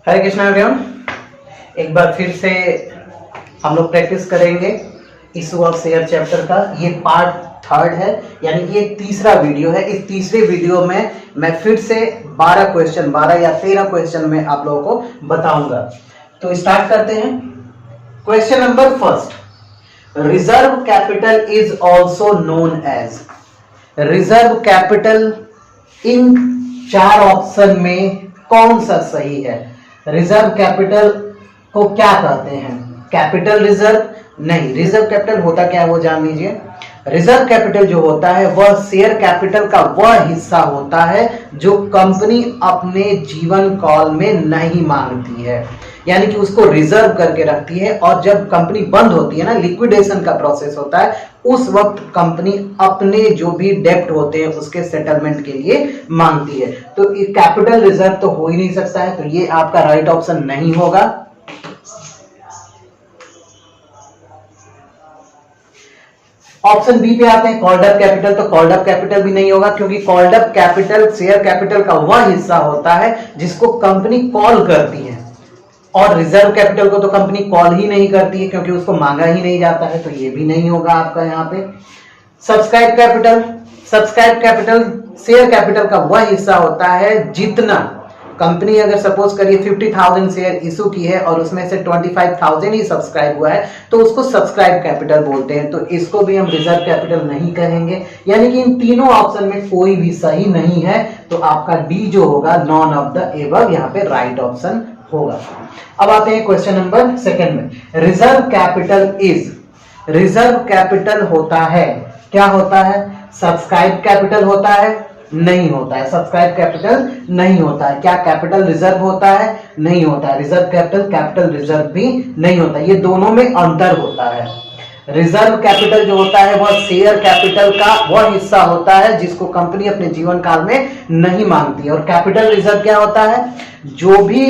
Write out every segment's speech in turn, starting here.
हरे Krishna everyone, एक बार फिर से हम लोग प्रैक्टिस करेंगे इशू ऑफ शेयर चैप्टर का। ये पार्ट थर्ड है, यानी ये तीसरा वीडियो है। इस तीसरे वीडियो में मैं फिर से 12 क्वेश्चन, 12 या 13 क्वेश्चन में आप लोगों को बताऊंगा। तो स्टार्ट करते हैं। Question number first, reserve capital is also known as. Reserve capital in 4 option में कौन सा सही है? रिजर्व कैपिटल को क्या कहते हैं? कैपिटल रिजर्व नहीं। रिजर्व कैपिटल होता क्या है वो जान लीजिए। रिजर्व कैपिटल जो होता है वह शेयर कैपिटल का वह हिस्सा होता है जो कंपनी अपने जीवन काल में नहीं मांगती है, यानी कि उसको रिजर्व करके रखती है। और जब कंपनी बंद होती है ना, लिक्विडेशन का प्रोसेस होता है, उस वक्त कंपनी अपने जो भी डेब्ट होते हैं उसके सेटलमेंट के लिए मांगती है। तो कैपिटल रिजर्व तो हो ही नहीं सकता है, तो ये आपका राइट ऑप्शन नहीं होगा। ऑप्शन बी पे आते हैं, कॉल्ड अप कैपिटल। तो कॉल्ड अप कैपिटल भी नहीं होगा, क्योंकि called up capital share capital का वह हिस्सा होता है जिसको कंपनी कॉल करती है, और रिजर्व कैपिटल को तो कंपनी कॉल ही नहीं करती है क्योंकि उसको मांगा ही नहीं जाता है। तो ये भी नहीं होगा आपका यहाँ पे। Subscribe capital, subscribe capital share capital का वह हिस्सा होता है जितना कंपनी, अगर सपोज करिए 50,000 शेयर इशू की है और उसमें से 25,000 ही सब्सक्राइब हुआ है, तो उसको सब्सक्राइब कैपिटल बोलते हैं। तो इसको भी हम रिजर्व कैपिटल नहीं कहेंगे, यानी कि इन तीनों ऑप्शन में कोई भी सही नहीं है। तो आपका डी जो होगा, नॉन ऑफ द एबव, यहाँ पे राइट ऑप्शन होगा। अब आते हैं क्वेश्चन नंबर सेकंड में। Reserve capital is, reserve capital होता है, क्या होता है? सब्सक्राइब कैपिटल होता है? नहीं होता है। सब्सक्राइब कैपिटल नहीं होता है। क्या कैपिटल रिजर्व होता है? नहीं होता है। रिजर्व कैपिटल, कैपिटल रिजर्व भी नहीं होता। ये दोनों में अंतर होता है। रिजर्व कैपिटल जो होता है वह शेयर कैपिटल का वह हिस्सा होता है जिसको कंपनी अपने जीवन काल में नहीं मांगती है। और कैपिटल रिजर्व क्या होता है? जो भी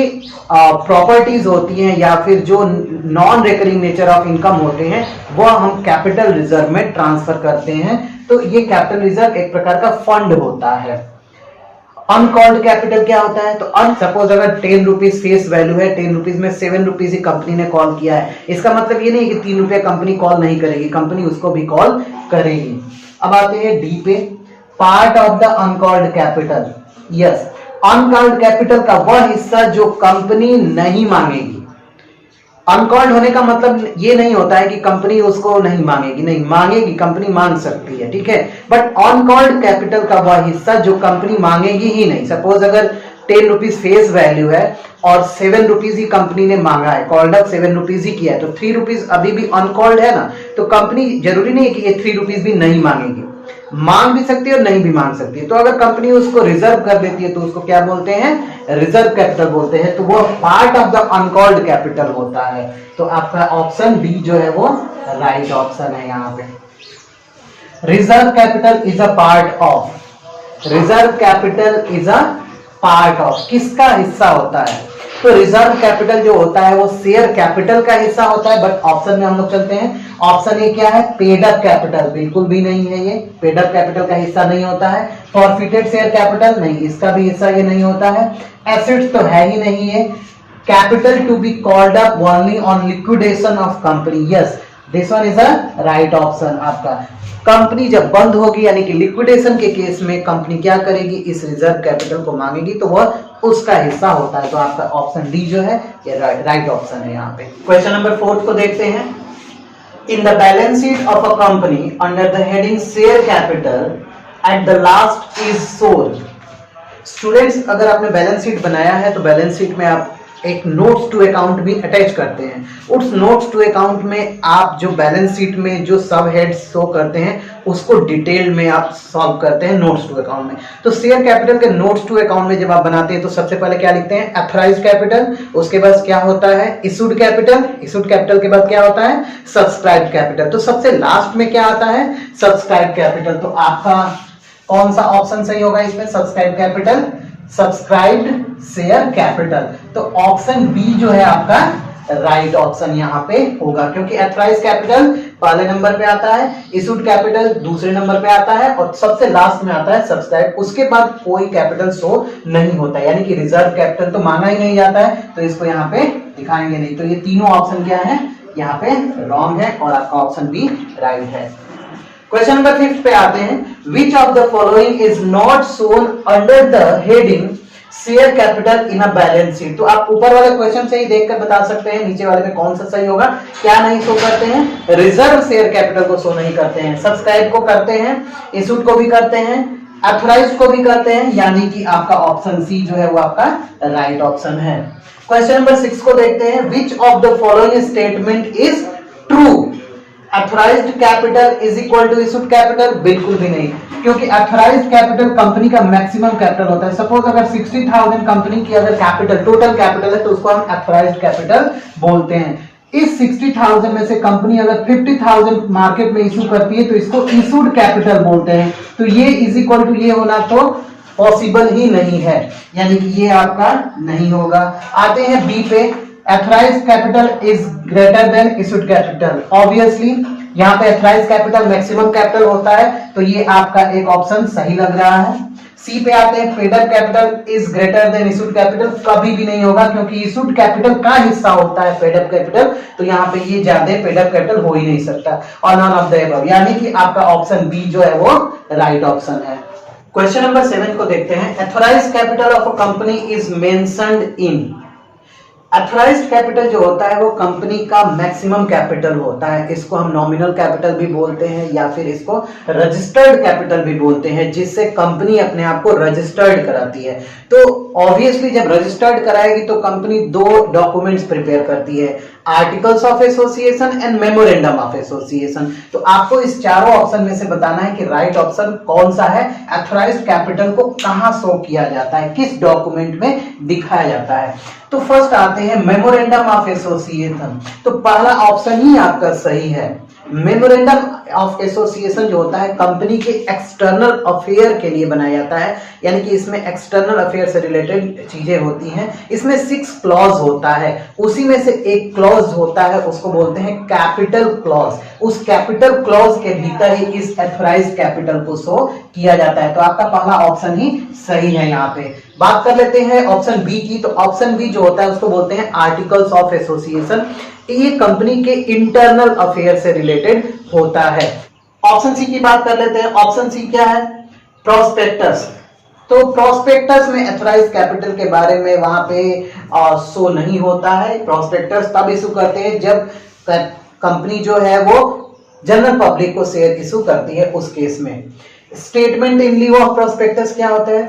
प्रॉपर्टीज होती हैं या फिर जो non recurring nature of income होते हैं वह हम कैपिटल रिजर्व में ट्रांसफर करते हैं। तो ये कैपिटल रिजर्व एक प्रकार का फंड होता है। अनकॉल्ड कैपिटल क्या होता है? तो सपोज अगर 10 रुपीज फेस वैल्यू है, 10 रुपीज में 7 रुपीज ही कंपनी ने कॉल किया है, इसका मतलब ये नहीं कि 3 रुपया कंपनी कॉल नहीं करेगी, कंपनी उसको भी कॉल करेगी। अब आते हैं डी पे, part of the uncalled capital. Yes, uncalled capital का वह हिस्सा जो कंपनी नहीं मांगेगी। अनकॉल्ड होने का मतलब ये नहीं होता है कि कंपनी उसको नहीं मांगेगी, नहीं मांगेगी, कंपनी मांग सकती है, ठीक है। बट अनकॉल्ड कैपिटल का वह हिस्सा जो कंपनी मांगेगी ही नहीं। सपोज अगर 10 रुपीज फेस वैल्यू है और 7 रुपीज ही कंपनी ने मांगा है, कॉल्ड अप 7 रुपीज ही किया है, तो 3 रुपीज अभी भी अनकॉल्ड है ना, तो कंपनी जरूरी नहीं है कि ये 3 रुपीज भी नहीं मांगेगी, मांग भी सकती है और नहीं भी मांग सकती है। तो अगर कंपनी उसको रिजर्व कर देती है तो उसको क्या बोलते हैं? रिजर्व कैपिटल बोलते हैं। तो वो part of the uncalled capital होता है। तो आपका ऑप्शन बी जो है वो राइट ऑप्शन है यहाँ पे। Reserve capital is a part of, reserve capital is a part of, किसका हिस्सा होता है? तो रिजर्व कैपिटल जो होता है वो शेयर कैपिटल का हिस्सा होता है। बट ऑप्शन में हम लोग चलते हैं, ऑप्शन ए क्या है? पेड अप कैपिटल, बिल्कुल भी नहीं है ये, पेड अप कैपिटल का हिस्सा नहीं होता है। फॉरफिटेड शेयर कैपिटल नहीं, इसका भी हिस्सा ये नहीं होता है। एसेट्स तो है ही नहीं है। Capital to be called up only on liquidation of company. Yes, this one is a right option आपका। कंपनी जब बंद होगी, यानी कि लिक्विडेशन के केस में कंपनी क्या करेगी? इस रिजर्व कैपिटल को मांगेगी, तो वह उसका हिस्सा होता है। तो आपका ऑप्शन डी जो है ये राइट ऑप्शन है यहाँ पे। क्वेश्चन नंबर 4 को देखते हैं। In the balance sheet of a company under the heading share capital at the last is sold. Students, अगर आपने बैलेंस शीट बनाया है तो बैलेंस शीट में आप एक नोट्स टू अकाउंट भी अटैच करते हैं। उस नोट्स टू अकाउंट में आप जो बैलेंस शीट में जो सब हेड्स शो करते हैं उसको डिटेल में आप सॉल्व करते हैं नोट्स टू अकाउंट में। तो शेयर कैपिटल के नोट्स टू अकाउंट में जब आप बनाते हैं तो सबसे पहले क्या लिखते हैं? ऑथराइज्ड कैपिटल, उसके बाद क्या होता है? इशूड कैपिटल, इशूड कैपिटल के बाद क्या होता है? Subscribe capital. तो सबसे लास्ट में क्या आता है? Subscribe capital. तो आपका कौन सा ऑप्शन सही होगा इसमें? Subscribe capital, subscribed share capital. तो ऑप्शन बी जो है आपका राइट ऑप्शन यहाँ पे होगा, क्योंकि एथराइज कैपिटल पहले नंबर पे आता है, इशूड कैपिटल दूसरे नंबर पे आता है और सबसे लास्ट में आता है सब्सक्राइब, उसके बाद कोई कैपिटल शो नहीं होता, यानी कि रिजर्व कैपिटल तो माना ही नहीं जाता है, तो इसको यहाँ पे दिखाएंगे नहीं। तो ये तीनों ऑप्शन क्या है, यहाँ पे रॉन्ग है और आपका ऑप्शन बी राइट है। क्वेश्चन नंबर 5 पे आते हैं, which of the following is not shown under the heading share capital in a balance sheet. तो आप ऊपर वाले क्वेश्चन से ही देखकर बता सकते हैं नीचे वाले में कौन सा सही होगा। क्या नहीं शो करते हैं, रिजर्व शेयर कैपिटल को शो नहीं करते हैं, सब्सक्राइब को करते हैं, इशूड को भी करते हैं, ऑथराइज्ड को भी करते हैं, यानी कि आपका ऑप्शन सी जो है वो आपका राइट ऑप्शन है। क्वेश्चन नंबर 6 को देखते हैं, which of the following statement is true, authorized capital is equal to issued capital, बिल्कुल भी नहीं, क्योंकि ऑथराइज्ड कैपिटल कंपनी का मैक्सिमम कैपिटल होता है। सपोज अगर 60,000 कंपनी की अगर कैपिटल टोटल कैपिटल है तो उसको हम ऑथराइज्ड कैपिटल बोलते हैं। इस 60,000 में से कंपनी अगर 50,000 मार्केट में इशू करती है तो इसको इशूड कैपिटल बोलते हैं। तो ये इज इक्वल टू ये होना तो पॉसिबल ही नहीं है, यानी कि ये आपका नहीं होगा। आते हैं बी पे, authorised capital is greater than issued capital, obviously यहाँ पे एथराइज्ड कैपिटल मैक्सिमम कैपिटल होता है, तो ये आपका एक ऑप्शन सही लग रहा है। सी पे आते हैं, paid up capital is greater than issued capital, कभी भी नहीं होगा, क्योंकि इशूड कैपिटल का हिस्सा होता है पेड अप कैपिटल, तो यहाँ पे ये ज्यादा पेड अप कैपिटल हो ही नहीं सकता, और नॉन ऑफ द अबव, यानी कि आपका ऑप्शन बी जो है वो राइट ऑप्शन है। क्वेश्चन नंबर 7 को देखते हैं, authorised capital of a company is mentioned in. Authorised capital जो होता है वो कंपनी का मैक्सिमम कैपिटल होता है, इसको हम नॉमिनल कैपिटल भी बोलते हैं या फिर इसको रजिस्टर्ड कैपिटल भी बोलते हैं, जिससे कंपनी अपने आप को रजिस्टर्ड कराती है। तो ऑब्वियसली जब रजिस्टर्ड कराएगी तो कंपनी 2 डॉक्यूमेंट्स प्रिपेयर करती है, articles of association and memorandum of association. तो आपको इस चारों ऑप्शन में से बताना है कि राइट ऑप्शन कौन सा है, एथोराइज्ड कैपिटल को कहां शो किया जाता है, किस डॉक्यूमेंट में दिखाया जाता है। तो फर्स्ट आते हैं मेमोरेंडम ऑफ एसोसिएशन, तो पहला ऑप्शन ही आपका सही है। मेमोरेंडम ऑफ एसोसिएशन जो होता है कंपनी के एक्सटर्नल अफेयर के लिए बनाया जाता है, यानी कि इसमें एक्सटर्नल अफेयर से रिलेटेड चीजें होती हैं। इसमें 6 क्लॉज होता है, उसी में से एक क्लॉज होता है उसको बोलते हैं कैपिटल क्लॉज। उस कैपिटल क्लॉज के भीतर ही इस एथोराइज्ड कैपिटल को शो किया जाता है, तो आपका पहला ऑप्शन ही सही है। यहाँ पे बात कर लेते हैं ऑप्शन बी की, तो ऑप्शन बी जो होता है उसको बोलते हैं आर्टिकल्स ऑफ एसोसिएशन, ये कंपनी के इंटरनल अफेयर से रिलेटेड होता है। ऑप्शन सी की बात कर लेते हैं, ऑप्शन सी क्या है, प्रोस्पेक्टस। तो प्रोस्पेक्टस में एथोराइज्ड कैपिटल के बारे में वहां पे शो नहीं होता है। प्रोस्पेक्टस तब इशू करते हैं जब कंपनी जो है वो जनरल पब्लिक को शेयर इशू करती है, उस केस में। Statement in lieu of prospectus क्या होता है,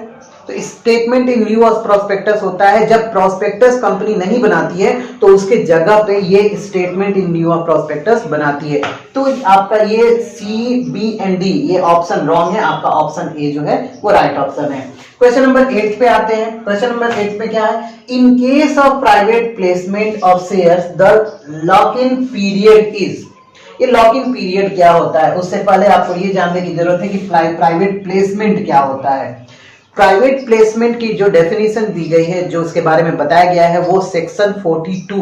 तो statement in lieu of prospectus होता है जब प्रोस्पेक्टस कंपनी नहीं बनाती है तो उसके जगह पे ये statement in lieu of prospectus बनाती है। तो आपका ये सी, बी एंड डी ये ऑप्शन रॉन्ग है, आपका ऑप्शन ए जो है वो राइट ऑप्शन है। क्वेश्चन नंबर 8 पे आते हैं। क्वेश्चन नंबर 8 पे क्या है, इन case of private placement of shares the lock in period is. ये लॉक इन पीरियड क्या होता है, उससे पहले आपको ये जानने की जरूरत है कि प्राइवेट प्लेसमेंट क्या होता है। प्राइवेट प्लेसमेंट की जो डेफिनेशन दी गई है, जो उसके बारे में बताया गया है, वो सेक्शन 42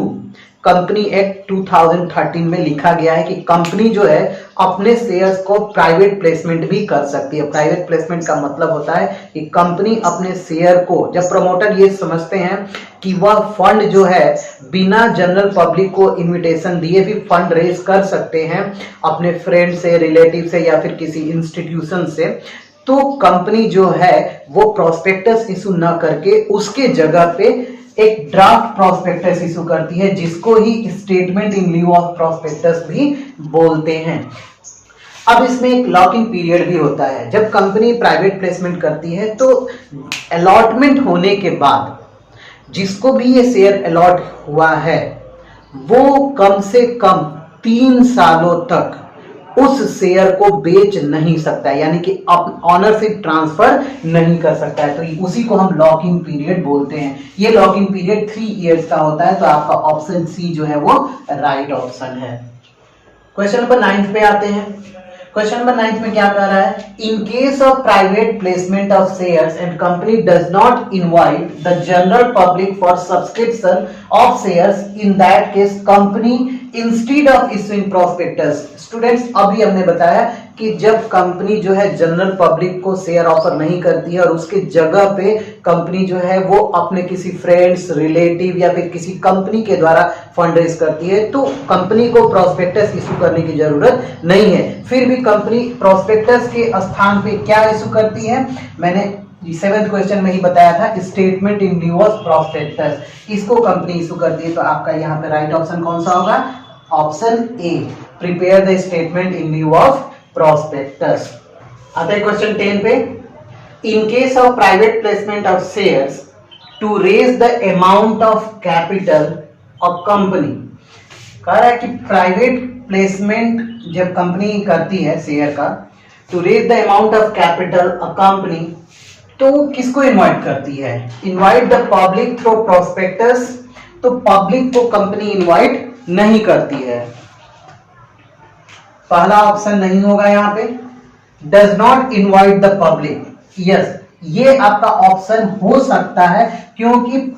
कंपनी एक्ट 2013 में लिखा गया है कि कंपनी जो है अपने शेयर्स को प्राइवेट प्लेसमेंट भी कर सकती है। प्राइवेट प्लेसमेंट का मतलब होता है कि कंपनी अपने शेयर को, जब प्रमोटर ये समझते हैं कि वह फंड जो है बिना जनरल पब्लिक को इनविटेशन दिए भी फंड रेज कर सकते हैं अपने फ्रेंड से, रिलेटिव से या फिर किसी इंस्टीट्यूशन से, तो कंपनी जो है वो प्रोस्पेक्टस इशू ना करके उसके जगह पे एक ड्राफ्ट प्रोस्पेक्टस इशू करती है, जिसको ही statement in lieu of prospectus भी बोलते हैं। अब इसमें एक लॉकिंग पीरियड भी होता है। जब कंपनी प्राइवेट प्लेसमेंट करती है तो अलॉटमेंट होने के बाद जिसको भी ये शेयर अलॉट हुआ है वो कम से कम 3 सालों तक उस शेयर को बेच नहीं सकता है, यानी कि ऑनरशिप ट्रांसफर नहीं कर सकता है। तो उसी को हम लॉकिंग पीरियड बोलते हैं। ये लॉकिंग पीरियड 3 इयर्स का होता है, तो आपका ऑप्शन सी जो है वो राइट ऑप्शन है। क्वेश्चन नंबर 9 पे आते हैं। क्वेश्चन नंबर 9 में क्या कह रहा है, इन case of private placement of shares and company does not invite the general public for subscription of shares, in that case company instead of issuing prospectus. Students, अभी हमने बताया कि जब कंपनी जो है जनरल पब्लिक को शेयर ऑफर नहीं करती है और उसके जगह पे कंपनी जो है वो अपने किसी फ्रेंड्स, रिलेटिव या फिर किसी कंपनी के द्वारा फंड रेज करती है, तो कंपनी को प्रोस्पेक्टस इशू करने की जरूरत नहीं है। फिर भी कंपनी प्रोस्पेक्टस के स्थान पे क्या इशू करती है, मैंने 7th क्वेश्चन में ही बताया था, statement in lieu of prospectus, इसको कंपनी इशू करती है। तो आपका यहाँ पे राइट ऑप्शन कौन सा होगा, option A, prepare the statement in lieu of prospectus. आता है क्वेश्चन 10 पे, in case of private placement of shares to raise the amount of capital of company, कह रहा है कि प्राइवेट प्लेसमेंट जब कंपनी करती है शेयर का, to raise the amount of capital of company, तो किसको इनवाइट करती है, invite the public through prospectus, तो पब्लिक को कंपनी इनवाइट नहीं करती है। पहला ऑप्शन नहीं होगा यहाँ पे, does not invite the public, yes ये आपका ऑप्शन हो सकता है, क्योंकि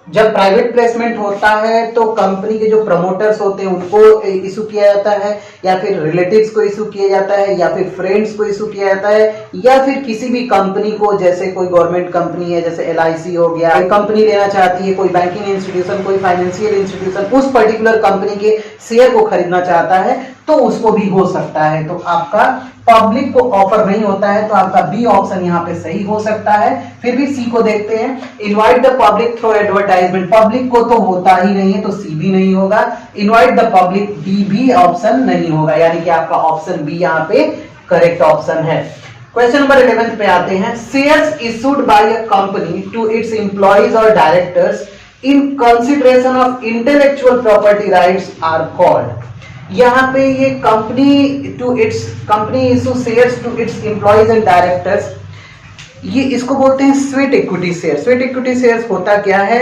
जब प्राइवेट प्लेसमेंट होता है तो कंपनी के जो प्रमोटर्स होते हैं उनको इशू किया जाता है, या फिर रिलेटिव्स को इशू किया जाता है, या फिर फ्रेंड्स को इशू किया जाता है, या फिर किसी भी कंपनी को, जैसे कोई गवर्नमेंट कंपनी है जैसे LIC हो गया, कोई कंपनी लेना चाहती है, कोई बैंकिंग इंस्टीट्यूशन, कोई फाइनेंशियल इंस्टीट्यूशन उस पर्टिकुलर कंपनी के शेयर को खरीदना चाहता है, तो उसको भी हो सकता है। तो आपका पब्लिक को ऑफर नहीं होता है, तो आपका बी ऑप्शन यहाँ पे सही हो सकता है। फिर भी सी को देखते हैं, invite the public through advertisement, public को तो होता ही नहीं है, तो सी भी नहीं होगा। इनवाइट द पब्लिक, डी भी ऑप्शन नहीं होगा, यानी कि आपका ऑप्शन बी यहाँ पे करेक्ट ऑप्शन है। क्वेश्चन नंबर 11 पे आते हैं, shares issued by a company to its employees और directors in consideration of intellectual property rights are called. यहाँ पे ये कंपनी issue shares to its employees and directors, ये इसको बोलते हैं sweat equity share. Sweat equity shares होता क्या है,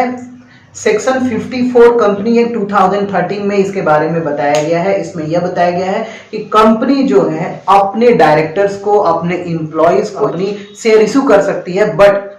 सेक्शन 54 कंपनी एक्ट 2013 में इसके बारे में बताया गया है। इसमें यह बताया गया है कि कंपनी जो है अपने डायरेक्टर्स को, अपने एम्प्लॉइज को अपनी शेयर इशू कर सकती है, बट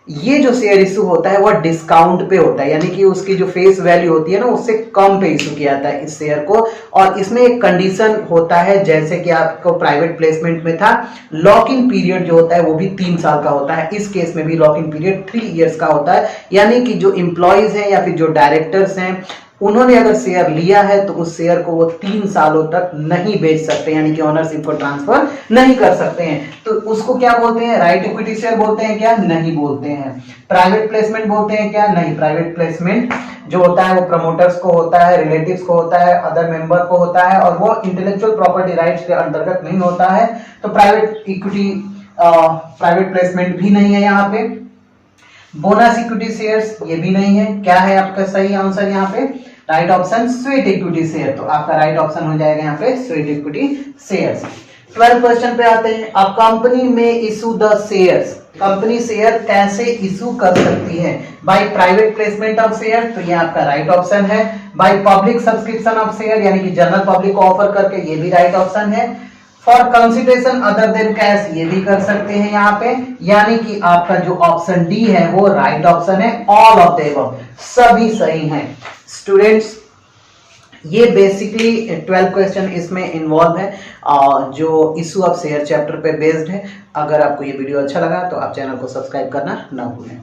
ये जो शेयर इशू होता है वो डिस्काउंट पे होता है, यानी कि उसकी जो फेस वैल्यू होती है ना उससे कम पे इशू किया जाता है इस शेयर को। और इसमें एक कंडीशन होता है, जैसे कि आपको प्राइवेट प्लेसमेंट में था, लॉक इन पीरियड जो होता है वो भी 3 साल का होता है। इस केस में भी लॉक इन पीरियड 3 इयर्स का होता है, यानी कि जो एम्प्लॉइज हैं या फिर जो डायरेक्टर्स हैं उन्होंने अगर शेयर लिया है तो उस शेयर को वो 3 सालों तक नहीं बेच सकते, यानी कि ओनरशिप को ट्रांसफर नहीं कर सकते हैं। तो उसको क्या बोलते हैं, राइट इक्विटी शेयर बोलते हैं क्या, नहीं बोलते हैं। प्राइवेट प्लेसमेंट बोलते हैं क्या, नहीं। प्राइवेट प्लेसमेंट जो होता है वो प्रमोटर्स को होता है, रिलेटिव्स को होता है, अदर मेंबर को होता है, और वो इंटेलेक्चुअल प्रॉपर्टी राइट्स के अंतर्गत नहीं होता है। तो प्राइवेट इक्विटी प्राइवेट प्लेसमेंट भी नहीं है यहाँ पे। बोनस इक्विटी शेयर्स ये भी नहीं है। क्या है आपका सही आंसर यहाँ पे, right option sweat equity share. तो आपका राइट ऑप्शन हो जाएगा यहाँ पे स्वेट इक्विटी शेयर्स। 12 क्वेश्चन पे आते हैं, अब कंपनी में issue the shares, company share कैसे इशू कर सकती है, by private placement of share, तो ये आपका राइट ऑप्शन है। By public subscription of share, यानी कि जनरल पब्लिक को ऑफर करके, ये भी राइट ऑप्शन है। For consideration other than cash, ये भी कर सकते हैं यहाँ पे, यानी कि आपका जो ऑप्शन डी है वो राइट ऑप्शन है। ऑल ऑफ द अबव, सभी सही हैं। स्टूडेंट्स, ये बेसिकली 12 क्वेश्चन इसमें इन्वॉल्व है, जो इशू ऑफ शेयर चैप्टर पे बेस्ड है। अगर आपको ये वीडियो अच्छा लगा तो आप चैनल को सब्सक्राइब करना ना भूलें।